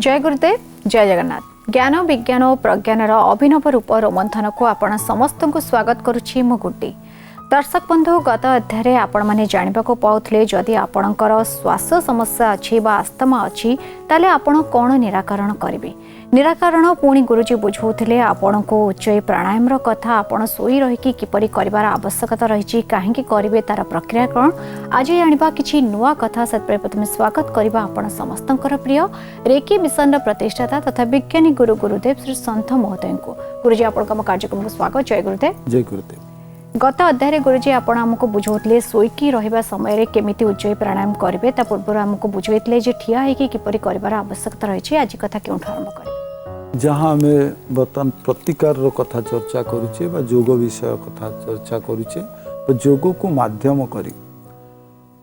जय गुरुदेव जय जगन्नाथ ज्ञान विज्ञान और प्रज्ञान अभिनव रूप रोमंथन को आपण समस्त को स्वागत करुछि मु गुड्डी। दर्शक बंधु गत अध्याय आपण माने जानिबा को पाउथले जदि आपणकर श्वास समस्या अछि बा अस्थमा अछि ताले आपण कोन निराकरण करिवे। निराकरण पुणी गुरुजी बुझौथिले आपण को उच्चय प्राणायाम रो कथा आपण सोई रही कि किपरि करिवार आवश्यकता रहिछि काहेकि करिवे तार प्रक्रिया कोन आज जानिबा किछि नुवा कथा। सत्प्रे प्रथम स्वागत करिबा आपण समस्तंकर प्रिय रेकी मिशन प्रतिष्ठाता तथा विज्ञानी गुरु गुरुदेव श्री संत महोदय को। गुरुजी आपण कार्यक्रम को स्वागत। जय गुरुदेव। जय गुरुदेव। गत अध्याय गुरुजी आपण हमको बुझौथिले सोईकी रहिबा समय रे केमिति उच्चय प्राणायाम करिवे ता पूर्व हमको बुझैथिले जे ठिया है कि किपरि करिवार आवश्यकता रहिछि। आज कथा केउ आरंभ करिवे जहाँ हमें बर्तमान प्रतिकार रो कथा चर्चा करूचे बा योग विषय कथा चर्चा करूचे बा योग को माध्यम करी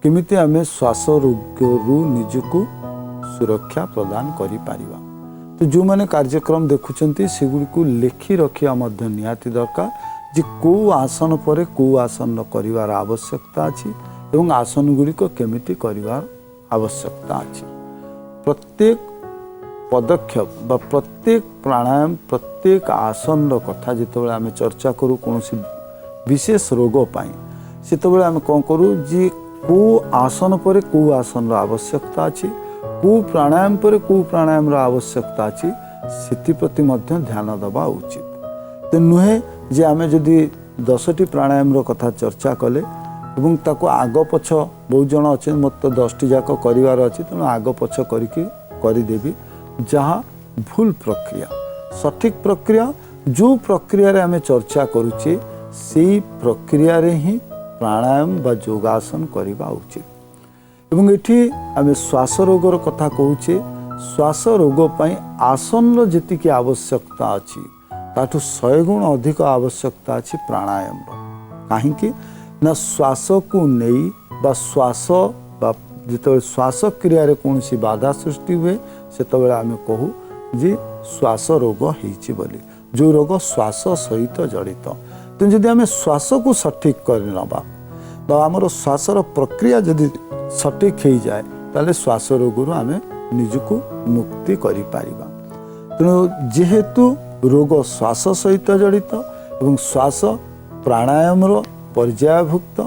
केमिति हमें श्वास रोग रु निजको सुरक्षा प्रदान करि पारिबा। तो जो माने कार्यक्रम देखुचंती सेगुडी को लेखि रखिया मध्य निहाती दरकार जे को आसन परे को आसन करिवार आवश्यकता अछि एवं आसन गुडी को केमिति करिवार आवश्यकता अछि। प्रत्येक पदक्षेप बा प्रत्येक प्राणायाम प्रत्येक आसन कथा जिते आम चर्चा करूँ कौन विशेष रोग पाई से आम कौन करूँ जी को आसन पर को आसन आवश्यकता अच्छी को प्राणायाम पर को प्राणायाम आवश्यकता अच्छी से प्रति ध्यान दबा उचित। तो नुहे जे आम जदि 10टी प्राणायाम कथा चर्चा कले एवं ताको आग पछ बहुत जन अच्छे मत 10टी जाक करार अच्छी तेणु आग पछ करदेवी जहाँ भूल प्रक्रिया सठिक प्रक्रिया जो प्रक्रिया रे आमे चर्चा करूचे से प्रक्रिया रे ही प्राणायाम बा योगासन करिबा उचित। एवं एठी आमे श्वास रोगर कथा कहूचे श्वास रोग पई आसन रो जेतिकी आवश्यकता अछि ताठू 100 गुण अधिक आवश्यकता अछि प्राणायाम रो। काहे कि ना श्वास को नेई बा श्वास बा जिते श्वास क्रिया रे कोनसी बाधा सृष्टि हुए से आम कहू जे श्वास रोग होइछि बोली जो रोग श्वास सहित जड़ित। तो जदि आम श्वास को सठिक कर नबा बा आमर श्वास प्रक्रिया जदि सठिक हो जाए ताले श्वास रोग आम निजको मुक्ति करि पारिबा। तेणु जेहेतु रोग श्वास सहित जड़ित एवं श्वास प्राणायाम पर्यायभुक्त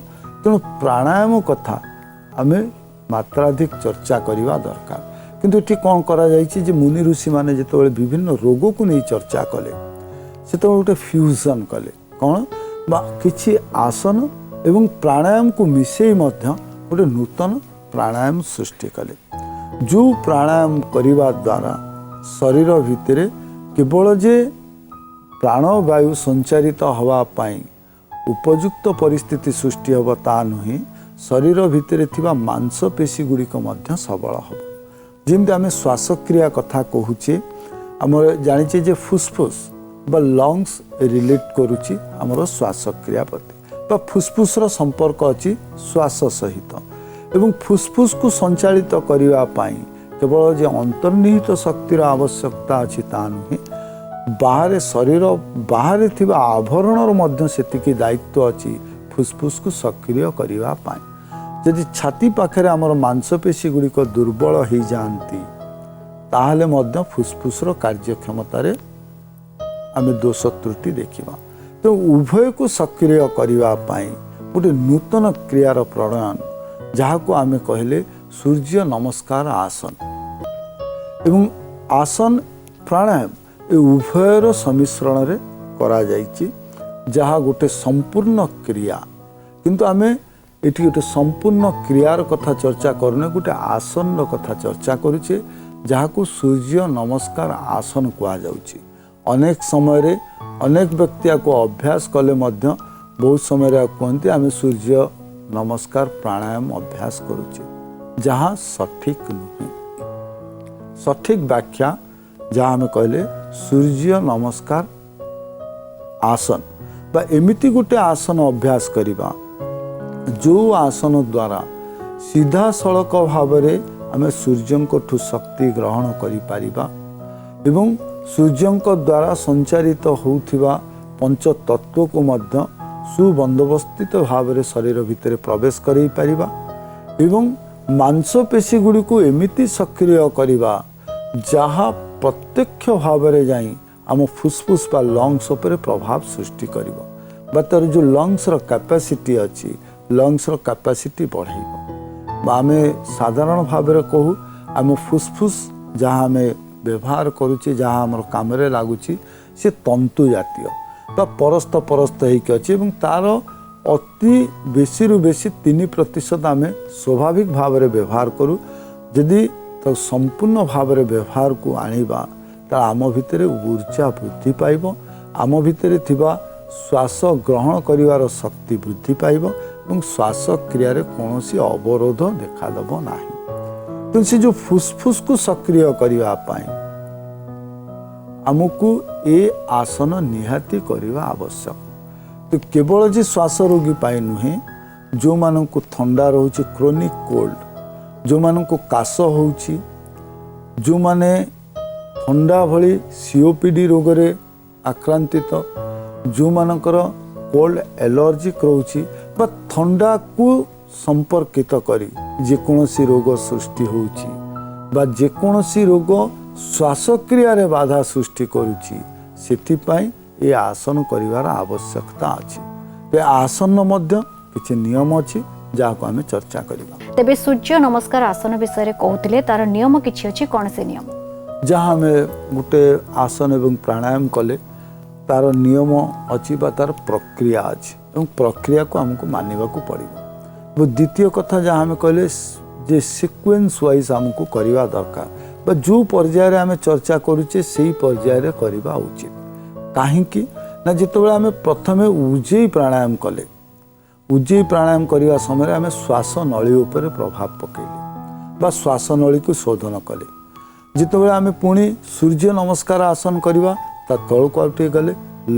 तेणु प्राणायाम कथा आम मात्राधिक चर्चा करवा दरकार। किंतु ये कौन करा जाइछि जे मुनि ऋषि माने जिते विभिन्न रोग को नहीं चर्चा कले से गोटे फ्यूजन कले कौन बा किछि आसन एवं प्राणायाम को मिसई मध्य गोटे नूतन प्राणायाम सृष्टि कले जो प्राणायाम करने द्वारा शरीर भितर केवल जे प्राणवायु संचारित हवा पाई उपयुक्त परिस्थिति सृष्टि हब ता नुहे शरीर भितर थिबा मांसपेशी गुड़िक मध्य सबल हब। जमी आम श्वासक्रिया कथा कहूचे आम जाचे जे फुसफुस बा लंग्स रिलेट करुच्ची आमर श्वासक्रिया प्रति फुसफुस संपर्क अच्छी श्वास सहित एवं फुसफुस को संचालित करने केवल जे अंतर्निहित शक्तिर आवश्यकता अच्छी ता नुहे बाहर शरीर बाहर थिबा आवरण मध्य सेतिकी दायित्व अच्छी फुसफुस को सक्रिय करने। जदि छाती पाखे आमर मांसपेशी गुड़िक दुर्बल हो जाती ताहले मध्य फुसफुस कार्यक्षमतार आम दोष त्रुटि देखा। तो उभय को सक्रिय करने गोटे नूतन क्रियार प्रणयन जहाँ को आम कहले सूर्य नमस्कार आसन एवं आसन प्राणायाम ए उभयर सम्मिश्रण रे करा जाइछि जहाँ गोटे संपूर्ण क्रिया किंतु आमे एठी गोटे संपूर्ण क्रियार कथा चर्चा करने गोटे आसन कथा चर्चा करुचे जहाँ को सूर्य नमस्कार आसन कहा जाउछि। अनेक समय रे अनेक व्यक्ति को अभ्यास कले मध्य बहुत समय कहते आम सूर्य नमस्कार प्राणायाम अभ्यास करुचे जहाँ सठिक नुहे। सठिक व्याख्या जहाँ आम कहले सूर्य नमस्कार आसन बा एमिति गोटे आसन अभ्यास करिबा जो आसन द्वारा सीधा सड़क भाव आम सूर्य शक्ति ग्रहण करिपारिबा एवं सूर्य द्वारा संचारित होउथिबा पंच तत्व को मध्य सुबंदोबस्थित भाव शरीर भितर प्रवेश करि पारिबा एवं मांसपेशी गुड़ी को एमिति सक्रिय करिबा जहाँ प्रत्यक्ष भाव में जाई आम फुसफुस बा लंग्स उपर प्रभाव सृष्टि करिवो बा तार जो लंग्स रो कैपेसिटी अच्छी लंग्स रो कैपेसिटी बढ़ाइबो बा आमे साधारण भाव में कहू आम फुसफुस जहाँ आम व्यवहार करुचे जहाँ आम काम लगुच से तंतु जातीय बा परस्त परस्त होइक अछि एवं तार अति बेसी रु बेसी 3% आम स्वाभाविक भाव में व्यवहार करूँ जदि तो संपूर्ण भाव में व्यवहार को आनिबा ता आम भितर ऊर्जा वृद्धि पाइब आम भितर थिबा श्वास ग्रहण करिवार शक्ति वृद्धि पाइब एवं श्वास क्रिया रे कौनसी अवरोध देखादेब नाही। तो से जो फुसफुस को सक्रिय करिवा पाई आमको ए आसन निहाती करिवा आवश्यक। तो केवल जे श्वास रोगी पाई नुहे जो मानन को थंडा रोचे क्रोनिक कोल्ड जो मानन को काश होउची जो माने थंडा भली सीओपीडी रोग रे आक्रांतित जो मानकर कोल्ड एलर्जिक रोची बा थंडा को संपर्कित करी जेकोसी रोग सृष्टि होउची बा जेकोसी रोग श्वासक्रिया रे बाधा सृष्टि करुची सेथिपाई ए आसन करिवार आवश्यकता अछि। ए आसन मध्य किछि नियम अछि जाको आमे चर्चा करिबा। तेबे सूर्य नमस्कार आसन विषय रे कहउतिले तार नियम किछि अछि कोन से नियम जहाँ हमें गोटे आसन एवं प्राणायाम कले तार नियम अच्छी बा तार प्रक्रिया अच्छी एवं प्रक्रिया को हमको मानवा को पड़ो। वो द्वितीय कथा जहाँ हमें कहले जे सीक्वेंस वाइज हमको करवा दरकार बा जो पर्यायर आम चर्चा करुचे से पर्यायर करवा उचित कहीं ना जितेबाला आम प्रथमे उज्जयी प्राणायाम कले उज्जयी प्राणायाम करने समय आम श्वास नली उपर प्रभाव पकेले बा श्वास नली को शोधन कले जितेबाला आम पुणी सूर्य नमस्कार आसन करवा ता तौक आउटे गले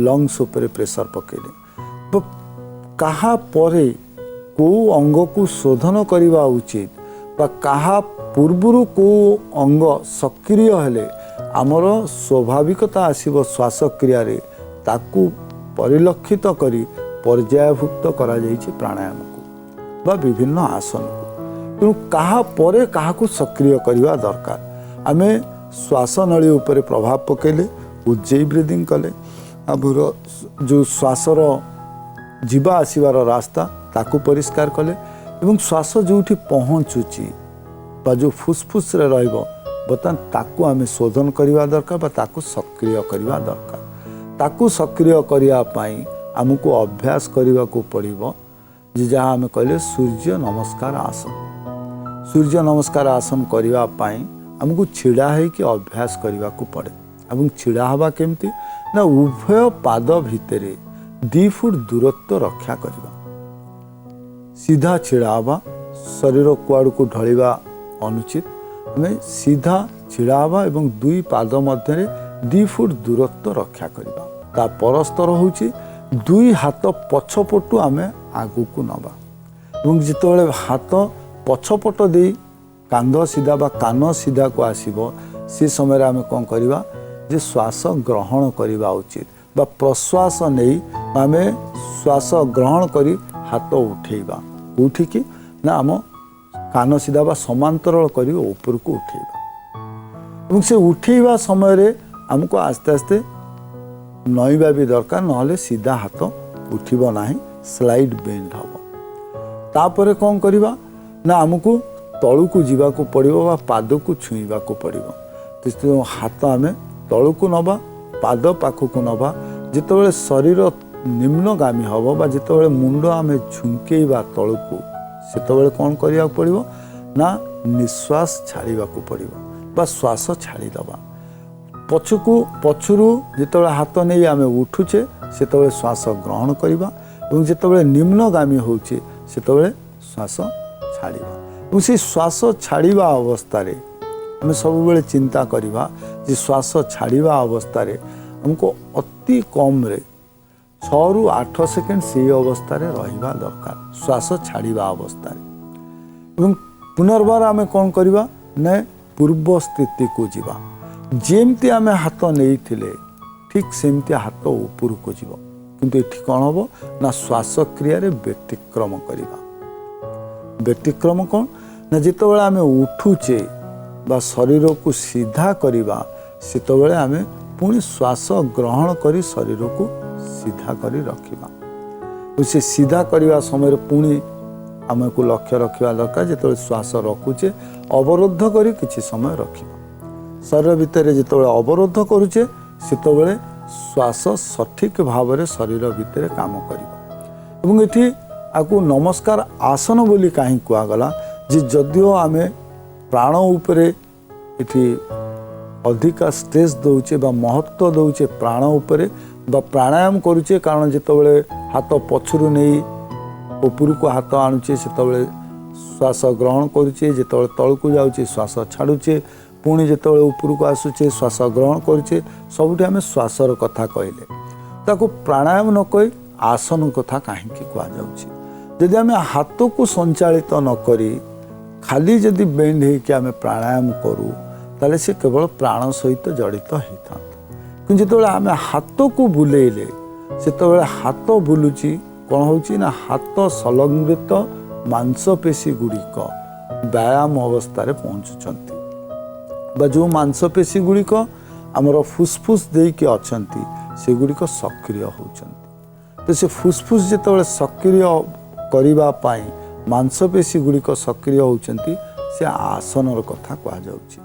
लंग्स उपर प्रेशर पकेले कहा परे को अंग को शोधन करवा उचित बा कहा पूर्वर को अंग सक्रिय हेले आमर स्वाभाविकता आसीबो श्वास क्रिया रे ताकू परिलक्षित करी पर्यायभुक्त करा जाइछि प्राणायाम को बा विभिन्न आसन को तेणु कहा परे कहा को सक्रिय करवा दरकार आमे श्वास नली उपर प्रभाव पकेले उज्जयी ब्रीदिंग कले आमर जो श्वासर जीवा आसबार रास्ता ताकू परिष्कार कले एवं श्वास जोठी पहुँचुची बा जो फुसफुस रे रहइबो बर्तमान ताकू आमे शोधन करवा दरकार बा ताकू सक्रिय करवा दरकार ताकू सक्रिय करिया पाई आमको अभ्यास करने को पड़ो जे जहाँ आम कहले सूर्य नमस्कार आसन सूर्य नमस्कार आसन करने पाई आमको छिड़ा है कि अभ्यास करने को पड़े और छिड़ा हवा केमती ना उभय पाद भितर 2 फुट दूरत्व रक्षा करवा सीधा छिड़ा हवा शरीर कुआड़ को ढलिवा अनुचित आम सीधा छिड़ा हवा एवं 2 पाद मध्य 2 फुट दूरत्व रक्षा करवा ता परस्तर होची 2 हाथ पछपटू आमे आगू को नबा एवं जितेबाला हाथ पछपट दे कांध सीधा बा कान सीधा को आसीबो से समय आमे कौन करवा जे श्वास ग्रहण करवा उचित बा प्रश्वास नहीं आमे श्वास ग्रहण करी हाथ उठेबा उठी कि ना आम कान सीधा बा समांतरल करी ऊपर को उठेबा एवं से उठेबा समय रे हमको आस्ते आस्ते नईबा भी दरकार नहले सीधा हाथ उठिबो नाही स्लाइड बेंड हम तापर कौन करवा ना आमको तलू को जीवा को पड़ो बा पाद को छुईबा को पड़ो तो हाथ आम तलू को नबा पाद पाख को नबा जितेबाला शरीर निम्नगामी हम बा जितेबाला मुंड आम झुंकेबा तलू को सेतेबाला कौन करिया पड़ो ना निश्वास छाड़िबा को पड़ो बा श्वास छाड़ीदबा पछकू पछुरु जितेबाला हाथ नहीं आम उठुचे सेतेबाला श्वास ग्रहण करवा और जितेबाला निम्नगामी होचे सेतेबाला श्वास छाड़िबा और से श्वास छाड़िबा अवस्था रे आम सब बेले चिंता करवा जे श्वास छाड़िबा अवस्था रे हमको अति कम रे 6 रु 8 सेकेंड से अवस्था रे रहिबा दरकार श्वास छाड़िबा अवस्था रे और पुनर्बार आम कौन करवा ने पूर्व स्थिति को जीवा जेमती आम हाथ नहीं थिले ठीक सेमती हाथ ऊपर को जीव किंतु एठी कौन हम ना श्वास क्रिया रे व्यतिक्रम करवा व्यतिक्रम कौन ना जितेबाला आम उठुचे बा शरीर को सीधा करवा सेतबेले आमे पुणी श्वास ग्रहण करी शरीर को सीधा करी रखिबा। से सीधा करवा समय पुणी आमको लक्ष्य रखा दरकार जो श्वास रखुचे अवरोध करी किछि समय रखिबा। शरीर भितर जिते अवरोध करुचे सेतबेले श्वास सठिक भाव में शरीर भितर काम करिबा। एवं एठी आकु नमस्कार आसन बोली कहीं कहगला जे जदिओ आमे प्राण उपरे एठी अधिका स्ट्रेस दौचे बा महत्व दौचे प्राण उपरे बा प्राणायाम करुचे, कारण जितेबाला हाथ पछरू नहीं ऊपर को हाथ आणुचे सेतबेले श्वास ग्रहण करुचे, जितेबाला तल को जाउचे श्वास छाड़ुचे, पुणी जितेबाला ऊपर को आसुचे श्वास ग्रहण करुचे। सबुठी आमे श्वासर कथा कहले ताको प्राणायाम न कही आसन कथा कहीं कहुच्छे। जदि आमे हाथ को संचालित न करी खाली जदि बेंड होकर आमे प्राणायाम करूँ ताले से केवल प्राण सहित जड़ित होता। कि जितेबाला आमे हाथ को बुलेले सेतबेले हाथ बुलुची कौन होची ना हाथ संलग्नित मांसपेशी गुड़िक व्यायाम अवस्था रे पहुँचुंट बा जो मांसपेशी गुड़िक आमर फुसफुस देकी अछंती से गुड़िक सक्रिय होचंती। तो से फुसफुस जितेबाला सक्रिय करिबा पाई मांसपेशी गुड़िक सक्रिय होचंती से आसनर कथा कह जाउची।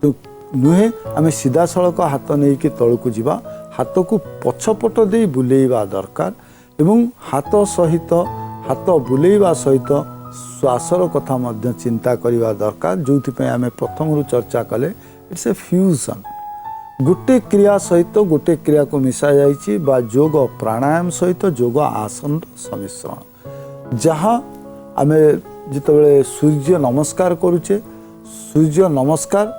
तो नुहे आमे सीधा सड़क हाथ नहीं कि तल को जीवा, हाथ को पछपट दे बुलेइबा दरकार एवं हाथ सहित हाथ बुलेइबा सहित श्वासर कथा मध्य चिंता करिबा दरकार। जोथि आमे प्रथम चर्चा कले इट्स ए फ्यूजन, गोटे क्रिया सहित गोटे क्रिया को मिसा जाइछि बा योग प्राणायाम सहित योग आसन सम्मिश्रण। जहाँ आमे जितेबाला सूर्य नमस्कार करुचे, सूर्य नमस्कार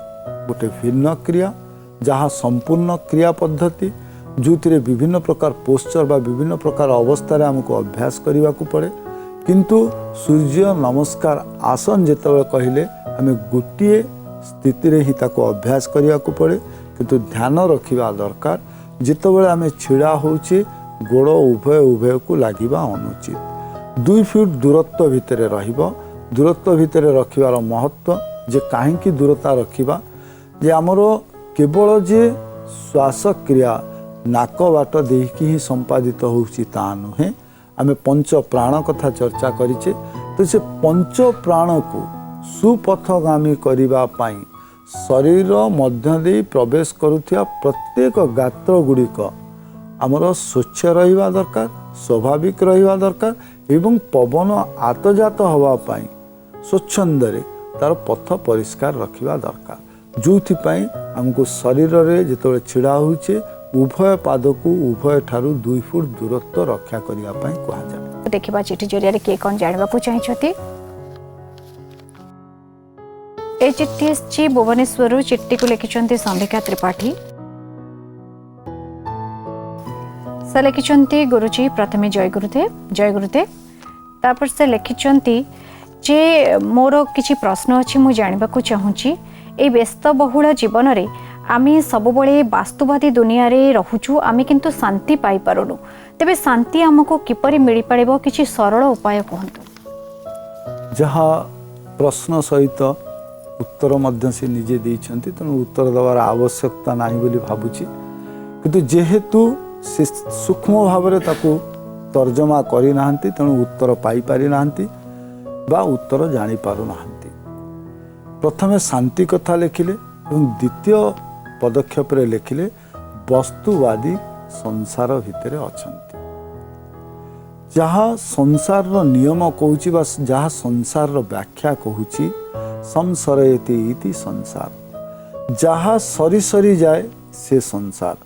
गोटे भिन्न क्रिया जहाँ संपूर्ण क्रिया पद्धति जो विभिन्न प्रकार पोस्चर बा विभिन्न प्रकार अवस्था आमको अभ्यास करने को पड़े। किंतु सूर्य नमस्कार आसन जितेबाला कहले आमे गोटे स्थिति रे ही ताको अभ्यास करने को पड़े। किंतु ध्यान रखिबा दरकार जितेबाला आमे छिड़ा होचे गोड़ उभय उभय को लागिबा अनुचित। 2 फीट दूरत्व भितर रहिबो। दूरत्व भितर रखिबार महत्व जे काहेकि दूरता रखिबा जे आमर केवल जे श्वास क्रिया नाक बाट देकी ही संपादित होउची ता नुहे। आमे पंच प्राण कथा चर्चा करिचे। तो से पंच प्राण को सुपथगामी करिबा पाई शरीर मध्य दे प्रवेश करुथिया प्रत्येक गात्र गुड़िक आमर स्वच्छ रहिबा दरकार, स्वाभाविक रहिबा दरकार एवं पवन आतजात हवा पाई स्वच्छंदरे तार पथ परिष्कार रखिबा दरकार। जोथिपाई हमको शरीर रे जितेबाला छिड़ा होचे उभय पाद को उभय ठारू 2 फुट दूरत्व रक्षा करिया पाई कहा जाय। देखिबा चिठी जरिया के कोन जानबा को चाहिछथि। ए चिट्ठी एसची भुवनेश्वर चिट्ठी को लिखिछन्ति संभिका त्रिपाठी। से लिखिछन्ति गुरुजी प्रथमे जय गुरुदेव जय गुरुदेव। तापर से लिखिछन्ति जे मोर किछि प्रश्न अछि मु जानबा को चाहूची। ए व्यस्त बहुल जीवन रे आमे सबबळे वास्तुवादी दुनिया रे रहुछु, आमे किंतु शांति पाई पारुनु। तेबे शांति हमको किपरि मिली पारिबो किछि सरल उपाय कहंतु। जहाँ प्रश्न सहित उत्तर मध्य से निजे देइछन्ति तेणु उत्तर देवार आवश्यकता नाही बोली भाबुची। किंतु जेहेतु से सूक्ष्म भाव रे ताकू तर्जमा करि नाहंती तेणु उत्तर पाई पारि नाहंती बा उत्तर जानी पारु नाहंती। प्रथमे शांति कथा लिखिले एवं द्वितीय पदक्षेप रे लिखिले वस्तुवादी संसार भितर अछंती। जहाँ संसार रो नियम कहूची बा जहाँ संसार रो व्याख्या कहूची संसरयति इति संसार, जहाँ सरी सरी जाए से संसार।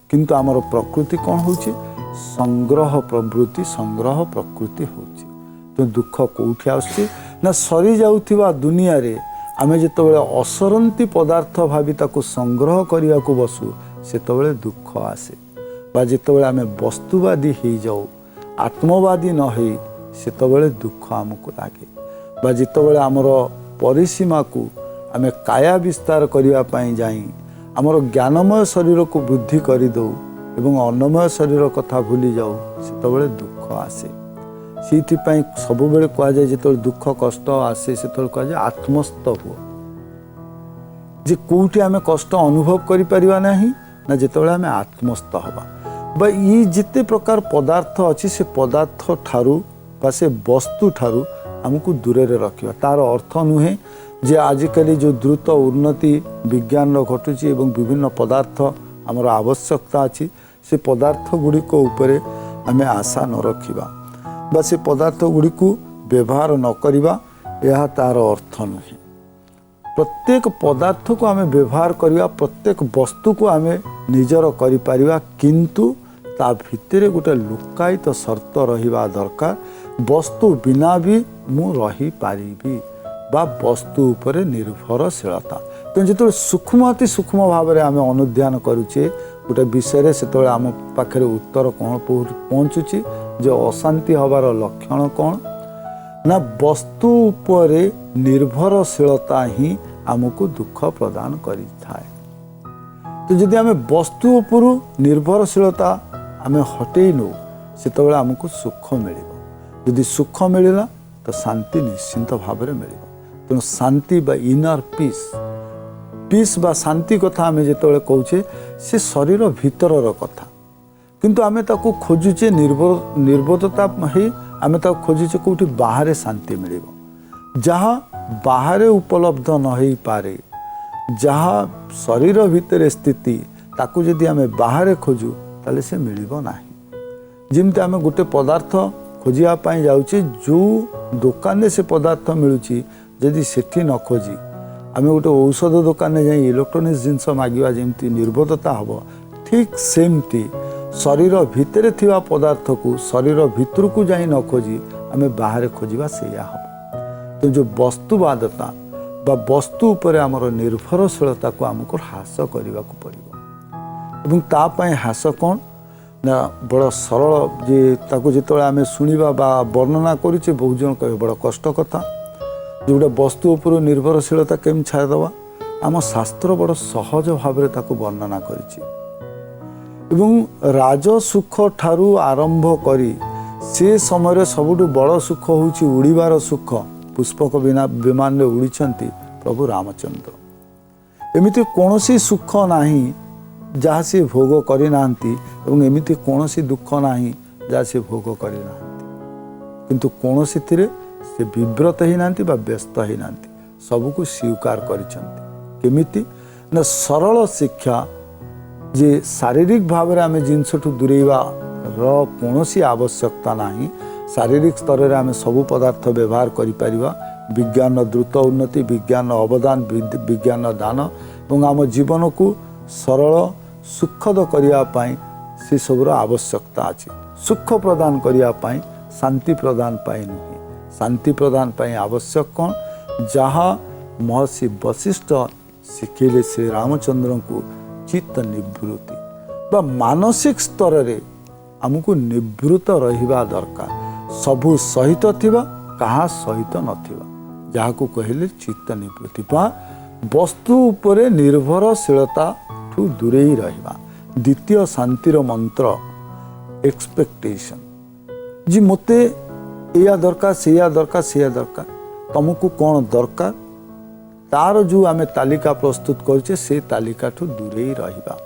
किंतु आमर प्रकृति कौन होची संग्रह प्रवृत्ति संग्रह प्रकृति होची। तो दुख कोठी आसुची ना सरी जाउथिबा दुनिया रे आमे जेतेबेले असरंती पदार्थ भावी ताको संग्रह करिया को बसु सेतेबेले दुख आसे। बा जेतेबेले आमे वस्तुवादी हो जाऊ आत्मवादी न हो सेतेबेले दुख आमको लागे। बा जेतेबेले आमर परिसीमा को आमे काया विस्तार करिया पाई जाई आमर ज्ञानमय शरीर को वृद्धि करि दऊ एवं अन्नमय शरीर कथा भूली जाऊ सेतेबेले दुख आसे। से सब बेले कह जाए जो दुख कष्ट आसे से कह जाए आत्मस्थ हुआ। जे कोउठी आमे कष्ट अनुभव करि परिबा नाही ना जेतेबेले आमे आत्मस्थ हवा बा ई जिते प्रकार पदार्थ अछि से पदार्थ ठारू बा से वस्तु ठारू हमको दूरे रखिबा। तार अर्थ नुहे जे आजिकली जो द्रुत उन्नति विज्ञान घटुची एवं विभिन्न पदार्थ आमर आवश्यकता अछि से पदार्थ गुड़िक उपरे आमे आशा न रखिबा बा से पदार्थ गुड़िक व्यवहार न करिबा यह तार अर्थ नुहे। प्रत्येक पदार्थ को आमे व्यवहार करिबा प्रत्येक वस्तु को आमे निजर करि परिबा किंतु ता भितरे गोटे लुकायित शर्त रहिबा दरकार वस्तु बिना भी मु रही पारिबी बा वस्तु उपरे निर्भरशीलता। तो जो सूक्ष्म अति सूक्ष्म भाव में आम अनुध्यान करुचे गोटे विषय से आम पाखे उत्तर कौन पहुँचुची जो अशांति हबार लक्षण कौन ना वस्तु उपरे निर्भरशीलता ही आमको दुख प्रदान करि थाए। तो जदि आम वस्तु उपर निर्भरशीलता आम हटई नौ से आमको सुख मिल जदि सुख मिलला तो शांति निश्चिंत भाव में मिल तेणु शांति बा इनर पीस पीस बा शांति कथा आम जो कहे से शरीर भीतर कथा किंतु आम ताको खोजुचे निर्बोधता आम ताको खोजुचे कौटी बाहर शांति मिल जहाँ बाहर उपलब्ध न हो पारे जहाँ शरीर भितर स्थिति ताको जदि आम बाहर खोजु ताले से मिलिबो नाही। जिमते आम गोटे पदार्थ खोजिया पाई जाउची जो दुकान से पदार्थ मिलुची जदि सेठी न खोजी आम गोटे औषध दुकान जाई इलेक्ट्रोनिक्स जिनस मागिबा जेमती निर्बोधता हबो ठीक सेमती शरीर भितर थिबा पदार्थ को शरीर भितर को जाई न खोजी आम बाहर खोजिबा सेया हबो। तो जो वस्तुवादता बा वस्तु उपरे आमर निर्भरशीलता को आमको ह्रास करने को पड़ो एवं तापाई ह्रास कौन ना बड़ सरल जे ताको जिते आम शुणा बा वर्णना करुचे बहुत जन कहे बड़ कष्ट कथा जोटा वस्तु उपर निर्भरशीलता केम छाड़दवा आम शास्त्र बड़ सहज भाव में ताको वर्णना करिछि एवं राज सुख ठारू आरंभ करी से समय सबुठु बड़ सुख होउछि उड़ीबार सुख पुष्पक विमान में उड़ी प्रभु रामचंद्र एमिति कौनसी सुख नाही जहाँ से भोग करना एवं एमिति कौनसी दुख नाही जहाँ से भोग करना किंतु कौनसी थिरे से विव्रत ही नांती बा व्यस्त ही नांती सबको स्वीकार करिसेंती ना सरल शिक्षा जे शारीरिक भाव में आम जिनसठू दूरेवा कौनसी आवश्यकता नाही शारीरिक स्तर में आम सबू पदार्थ व्यवहार करिपरिबा विज्ञान द्रुत उन्नति विज्ञान अवदान विज्ञान दान और आम जीवन को सरल सुखद करने से सबूर आवश्यकता अच्छी सुख प्रदान करने शांति प्रदान पाई नुहे शांति प्रदान पाई आवश्यक कौन जहाँ महर्षि वशिष्ठ शिखेले श्री रामचंद्र को चित्त निवृत्ति बा मानसिक स्तर रे आमको निवृत्त रहिबा दरकार सबु सहित थिबा कहा सहित नथिबा जहाँ को कहले चित्त निवृत्ति बा वस्तु उपरे निर्भरशीलता ठू दूरे ही रहिबा। द्वितीय शांतिर मंत्र एक्सपेक्टेशन जी मते या दरकार सेया दरकार सेया दरकार तुमको कौन दरकार तार जो आमे तालिका प्रस्तुत करछे से तालिका ठू दूरे ही रहिबा।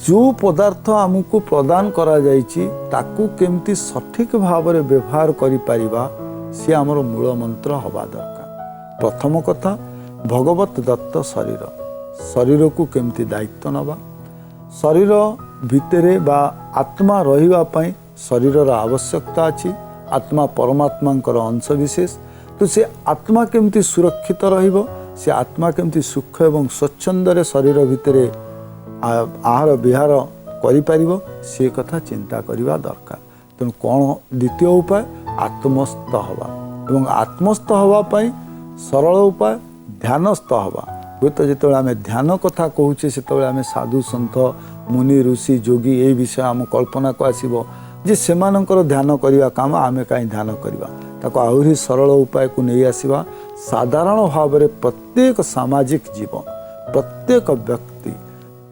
जो पदार्थ आमको प्रदान करा जाइछि ताकू केमती सठिक भाव में व्यवहार करि परिबा से आमर मूल मंत्र हवा दरकार। प्रथम कथा भगवत दत्त शरीर शरीर को केमती दायित्व नबा शरीर भितरे बा आत्मा रहिबा पई शरीर आवश्यकता अछि आत्मा परमात्मांकर अंश विशेष तो से आत्मा केमती सुरक्षित रहिबो से आत्मा केमती सुख एवं स्वच्छंदरे शरीर भितरे आहार विहार करिपारिबो से कथा चिंता करिबा दरकार। तेणु कौन द्वितीय उपाय आत्मस्थ हवा एवं आत्मस्थ हवा पाई सरल उपाय ध्यानस्थ हवा हुए तो जिते आम ध्यान कथा कहूचे से आम साधु सन्थ मुनि ऋषि जोगी ये विषय आम कल्पना को आसब जे सेमानंकर ध्यान करवा काम आम कहीं ध्यान करवा ताको आहुरी सरल उपाय को नहीं आसवा साधारण भाव में प्रत्येक सामाजिक जीवन प्रत्येक व्यक्ति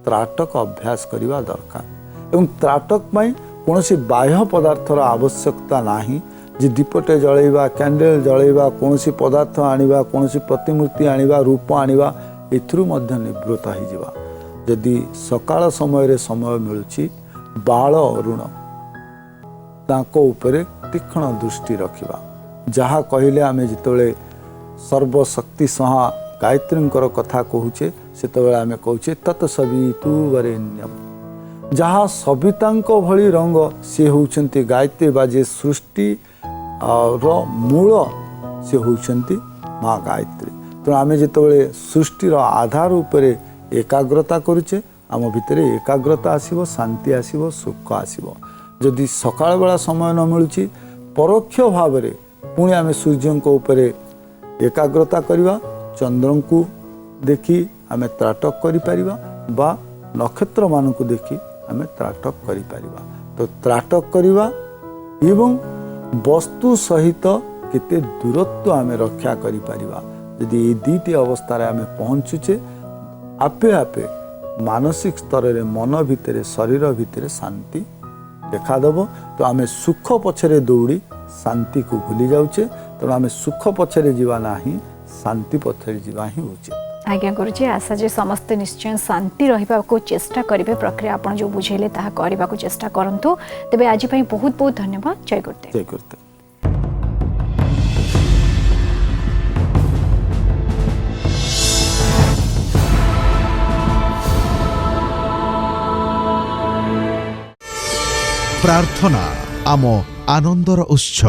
त्राटक अभ्यास करवा दरकार एवं त्राटक पाई कौन सी बाह्य पदार्थर आवश्यकता नाही जे दीपटे जलैवा कैंडल जलैवा कौन सी पदार्थ आनिबा कौन सी प्रतिमूर्ति आनिबा रूप आनिबा एथुरु मध्य निवृत्त हो जदि सकाळ समय समय मिलुछि बाळ अरुण ताको उपरे तीक्ष्ण दृष्टि रखिबा जहाँ कहले आमे जितबेले सर्वशक्ति सहा गायत्रींकर कथा कहूचे सेतबेले आमे कहूचे तत्सवितु वरेण्यम जहाँ सवितांक भली रंग से होउछंती गायत्री बाजे सृष्टि रो मूल से होउछंती माँ गायत्री। तो आमे जितबेले सृष्टिर आधार उपरे एकाग्रता करुचे आम भितरे एकाग्रता आसीबो शांति आसीबो सुख आसीबो। जदि सकाळ बेला समय न मिलुची परोक्ष भाव में पुणी आमे सूर्य उपरे एकाग्रता करिबा चंद्र को देखी आमे त्राटक करि परिबा बा नक्षत्र मान को देखी आमे त्राटक करि परिबा। तो त्राटक करिबा एवं वस्तु सहित केते दूरत्व आमे रक्षा करि परिबा। यदि ये दुईटी अवस्था आमे पहुँचुचे आपे आपे मानसिक स्तर रे मन भितरे शरीर भितरे शांति देखादेव। तो आमे सुख पछरे दौड़ी शांति को भूली जाऊचे तेणु आमे सुख पछरे जीवा नाही शांति पछरे जीवा ही उचित। आज्ञा गुरुजी आशा जे समस्ते निश्चय शांति रहिबा को चेष्टा करिवे प्रक्रिया आपण जो बुझेले ताहा करिबा को चेष्टा करंतु। तेबे आज पई बहुत बहुत धन्यवाद। जय गुरुदेव। जय गुरुदेव। प्रार्थना आम आनंदर उत्स।